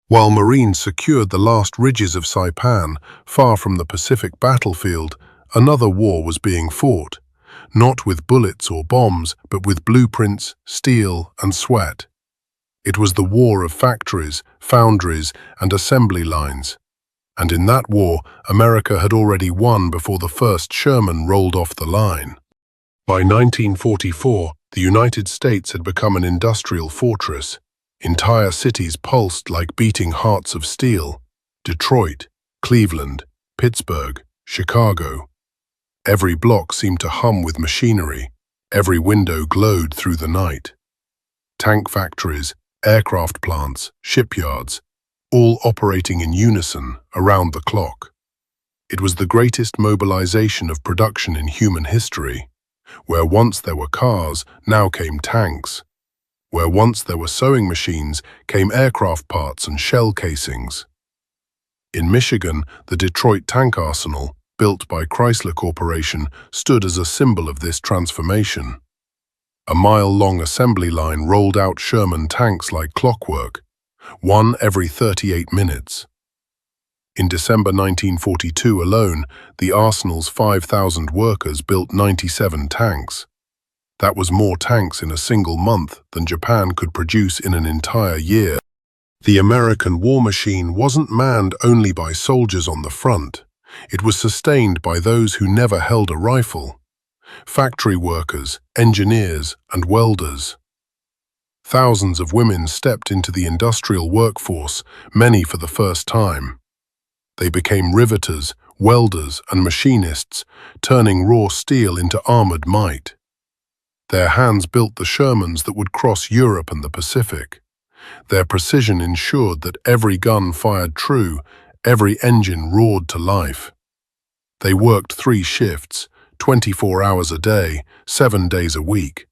While Marines secured the last ridges of Saipan, far from the Pacific battlefield, another war was being fought, not with bullets or bombs, but with blueprints, steel, and sweat. It was the war of factories, foundries, and assembly lines. And in that war, America had already won before the first Sherman rolled off the line. By 1944, the United States had become an industrial fortress. Entire cities pulsed like beating hearts of steel. Detroit, Cleveland, Pittsburgh, Chicago. Every block seemed to hum with machinery. Every window glowed through the night. Tank factories, aircraft plants, shipyards, all operating in unison around the clock. It was the greatest mobilization of production in human history. Where once there were cars, now came tanks. Where once there were sewing machines, came aircraft parts and shell casings. In Michigan, the Detroit Tank Arsenal, built by Chrysler Corporation, stood as a symbol of this transformation. A mile-long assembly line rolled out Sherman tanks like clockwork, one every 38 minutes. In December 1942 alone, the arsenal's 5,000 workers built 97 tanks. That was more tanks in a single month than Japan could produce in an entire year. The American war machine wasn't manned only by soldiers on the front. It was sustained by those who never held a rifle. Factory workers, engineers, and welders. Thousands of women stepped into the industrial workforce, many for the first time. They became riveters, welders, and machinists, turning raw steel into armored might. Their hands built the Shermans that would cross Europe and the Pacific. Their precision ensured that every gun fired true, every engine roared to life. They worked 3 shifts, 24 hours a day, 7 days a week.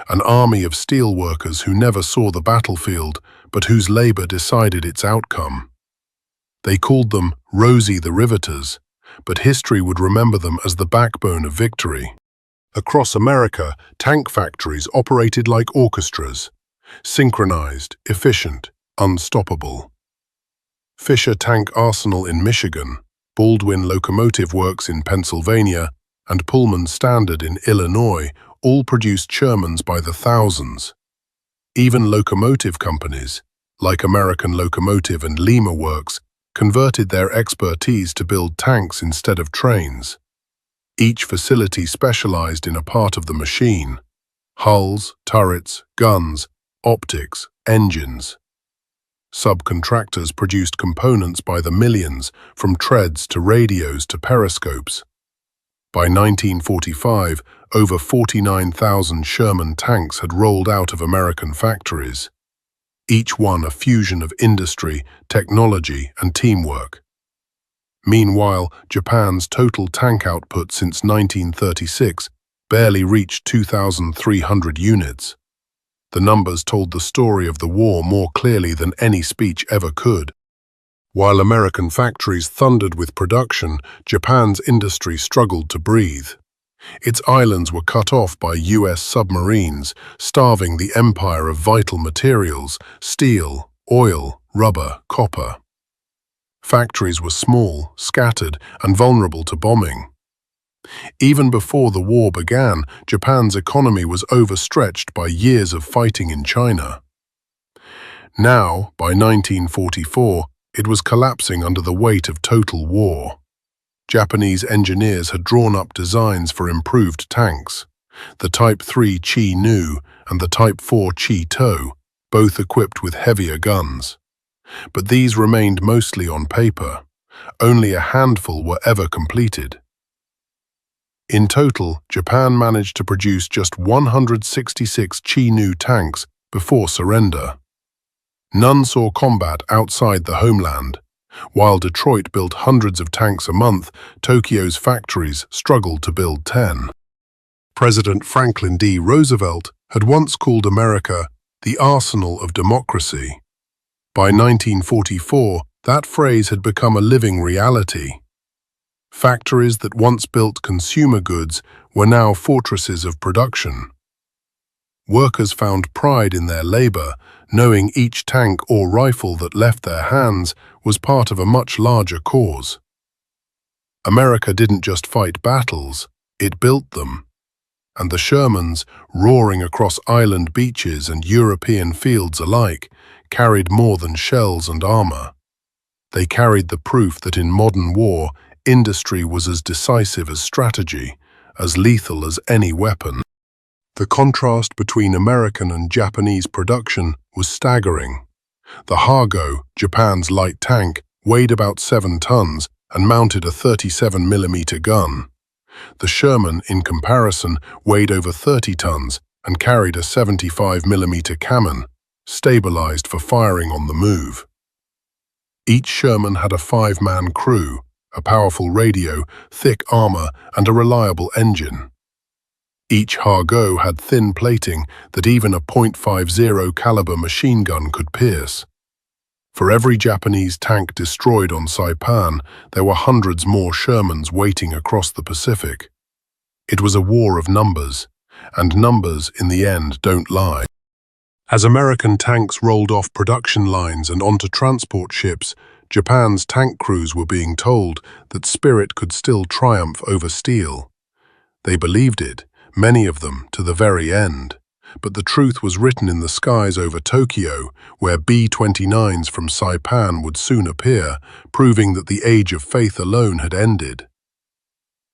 An army of steel workers who never saw the battlefield, but whose labor decided its outcome. They called them Rosie the Riveters, but history would remember them as the backbone of victory. Across America, tank factories operated like orchestras, synchronized, efficient, unstoppable. Fisher Tank Arsenal in Michigan, Baldwin Locomotive Works in Pennsylvania, and Pullman Standard in Illinois all produced Shermans by the thousands. Even locomotive companies, like American Locomotive and Lima Works, converted their expertise to build tanks instead of trains. Each facility specialized in a part of the machine: hulls, turrets, guns, optics, engines. Subcontractors produced components by the millions, from treads to radios to periscopes. By 1945, over 49,000 Sherman tanks had rolled out of American factories, each one a fusion of industry, technology, and teamwork. Meanwhile, Japan's total tank output since 1936 barely reached 2,300 units. The numbers told the story of the war more clearly than any speech ever could. While American factories thundered with production, Japan's industry struggled to breathe. Its islands were cut off by US submarines, starving the empire of vital materials: steel, oil, rubber, copper. Factories were small, scattered, and vulnerable to bombing. Even before the war began, Japan's economy was overstretched by years of fighting in China. Now, by 1944, it was collapsing under the weight of total war. Japanese engineers had drawn up designs for improved tanks, the Type 3 Chi-Nu and the Type 4 Chi-To, both equipped with heavier guns. But these remained mostly on paper. Only a handful were ever completed. In total, Japan managed to produce just 166 Chi-Nu tanks before surrender. None saw combat outside the homeland. While Detroit built hundreds of tanks a month, Tokyo's factories struggled to build 10. President Franklin D. Roosevelt had once called America the arsenal of democracy. By 1944, that phrase had become a living reality. Factories that once built consumer goods were now fortresses of production. Workers found pride in their labor, knowing each tank or rifle that left their hands was part of a much larger cause. America didn't just fight battles, it built them. And the Shermans, roaring across island beaches and European fields alike, carried more than shells and armor. They carried the proof that in modern war, industry was as decisive as strategy, as lethal as any weapon. The contrast between American and Japanese production was staggering. The Hago, Japan's light tank, weighed about 7 tons and mounted a 37mm gun. The Sherman, in comparison, weighed over 30 tons and carried a 75mm cannon, stabilized for firing on the move. Each Sherman had a 5-man crew, a powerful radio, thick armor, and a reliable engine. Each Hago had thin plating that even a .50 caliber machine gun could pierce. For every Japanese tank destroyed on Saipan, there were hundreds more Shermans waiting across the Pacific. It was a war of numbers, and numbers, in the end, don't lie. As American tanks rolled off production lines and onto transport ships, Japan's tank crews were being told that spirit could still triumph over steel. They believed it, many of them, to the very end. But the truth was written in the skies over Tokyo, where B-29s from Saipan would soon appear, proving that the age of faith alone had ended.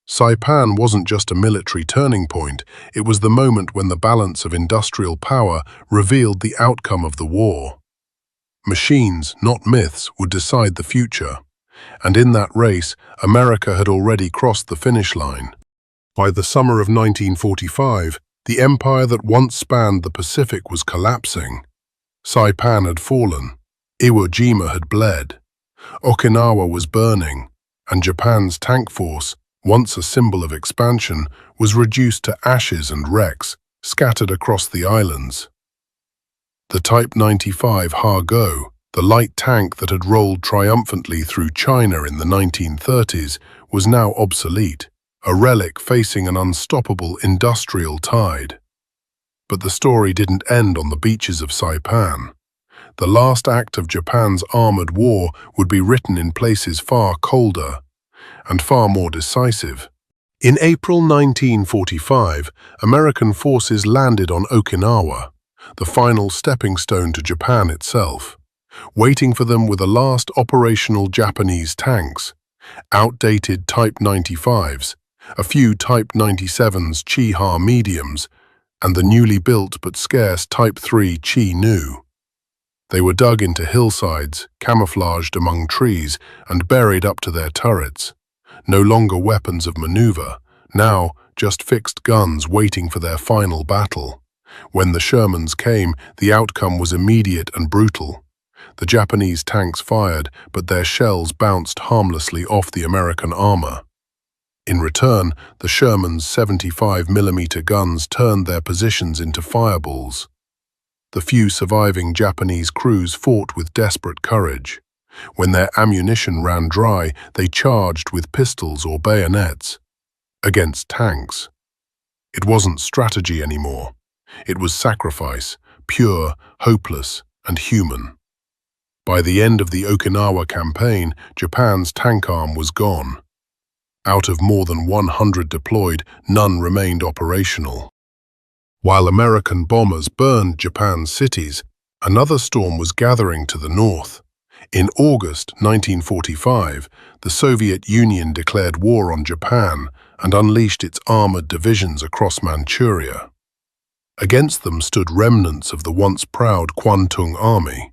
Saipan wasn't just a military turning point, it was the moment when the balance of industrial power revealed the outcome of the war. Machines, not myths, would decide the future. And in that race, America had already crossed the finish line. By the summer of 1945, the empire that once spanned the Pacific was collapsing. Saipan had fallen, Iwo Jima had bled, Okinawa was burning, and Japan's tank force, once a symbol of expansion, was reduced to ashes and wrecks, scattered across the islands. The Type 95 Hago, the light tank that had rolled triumphantly through China in the 1930s, was now obsolete, a relic facing an unstoppable industrial tide. But the story didn't end on the beaches of Saipan. The last act of Japan's armored war would be written in places far colder and far more decisive. In April 1945, American forces landed on Okinawa, the final stepping stone to Japan itself. Waiting for them were the last operational Japanese tanks, outdated Type 95s, a few Type 97s Chi-Ha mediums, and the newly built but scarce Type 3 Chi-Nu. They were dug into hillsides, camouflaged among trees, and buried up to their turrets. No longer weapons of maneuver, now just fixed guns waiting for their final battle. When the Shermans came, the outcome was immediate and brutal. The Japanese tanks fired, but their shells bounced harmlessly off the American armor. In return, the Sherman's 75mm guns turned their positions into fireballs. The few surviving Japanese crews fought with desperate courage. When their ammunition ran dry, they charged with pistols or bayonets against tanks. It wasn't strategy anymore. It was sacrifice, pure, hopeless, and human. By the end of the Okinawa campaign, Japan's tank arm was gone. Out of more than 100 deployed, none remained operational. While American bombers burned Japan's cities, another storm was gathering to the north. In August 1945, the Soviet Union declared war on Japan and unleashed its armored divisions across Manchuria. Against them stood remnants of the once proud Kwantung Army,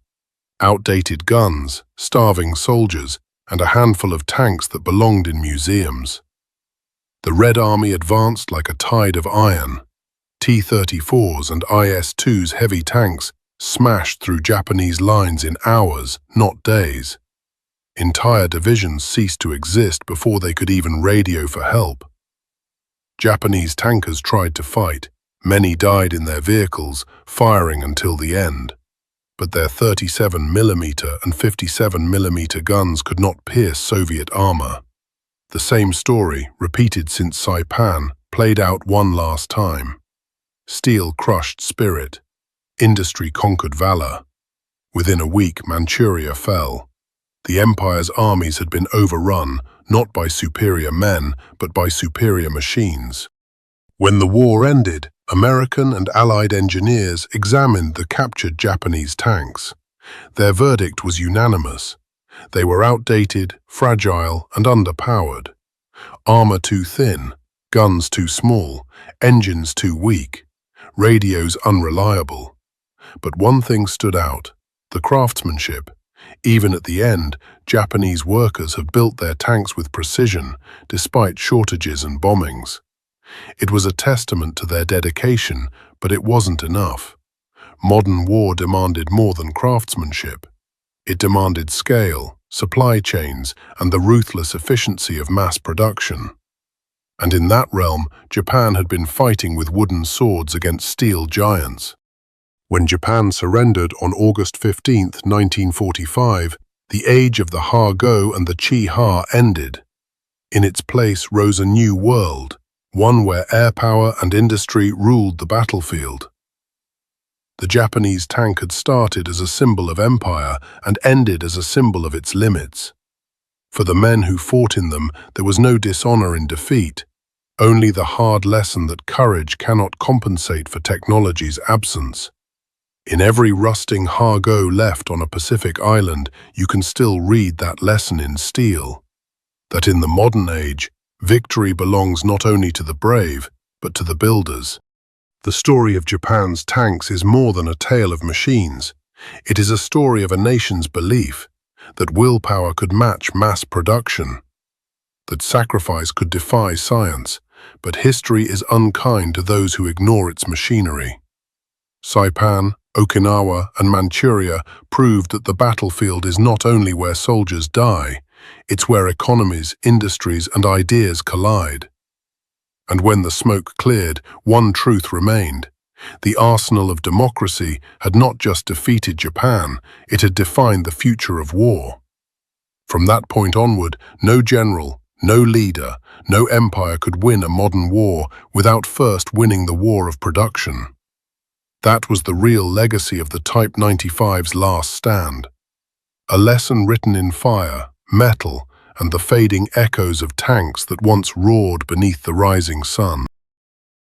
outdated guns, starving soldiers, and a handful of tanks that belonged in museums. The Red Army advanced like a tide of iron. T-34s and IS-2s heavy tanks smashed through Japanese lines in hours, not days. Entire divisions ceased to exist before they could even radio for help. Japanese tankers tried to fight. Many died in their vehicles, firing until the end. But their 37mm and 57mm guns could not pierce Soviet armor. The same story, repeated since Saipan, played out one last time. steel crushed spirit. Industry conquered valor. Within a week, Manchuria fell. The empire's armies had been overrun, not by superior men, but by superior machines. When the war ended, American and Allied engineers examined the captured Japanese tanks. Their verdict was unanimous. They were outdated, fragile, and underpowered. Armor too thin, guns too small, engines too weak, radios unreliable. But one thing stood out: the craftsmanship. Even at the end, Japanese workers have built their tanks with precision, despite shortages and bombings. It was a testament to their dedication, but it wasn't enough. Modern war demanded more than craftsmanship. It demanded scale, supply chains, and the ruthless efficiency of mass production. And in that realm, Japan had been fighting with wooden swords against steel giants. When Japan surrendered on August 15, 1945, the age of the Ha-Go and the Chi-Ha ended. In its place rose a new world, one where air power and industry ruled the battlefield. The Japanese tank had started as a symbol of empire and ended as a symbol of its limits. For the men who fought in them, there was no dishonor in defeat, only the hard lesson that courage cannot compensate for technology's absence. In every rusting Ha-Go left on a Pacific island, you can still read that lesson in steel. That in the modern age, victory belongs not only to the brave, but to the builders. The story of Japan's tanks is more than a tale of machines. It is a story of a nation's belief that willpower could match mass production, that sacrifice could defy science, but history is unkind to those who ignore its machinery. Saipan, Okinawa, and Manchuria proved that the battlefield is not only where soldiers die, it's where economies, industries, and ideas collide. And when the smoke cleared, one truth remained. The arsenal of democracy had not just defeated Japan, it had defined the future of war. From that point onward, no general, no leader, no empire could win a modern war without first winning the war of production. That was the real legacy of the Type 95's last stand. A lesson written in fire, metal, and the fading echoes of tanks that once roared beneath the rising sun.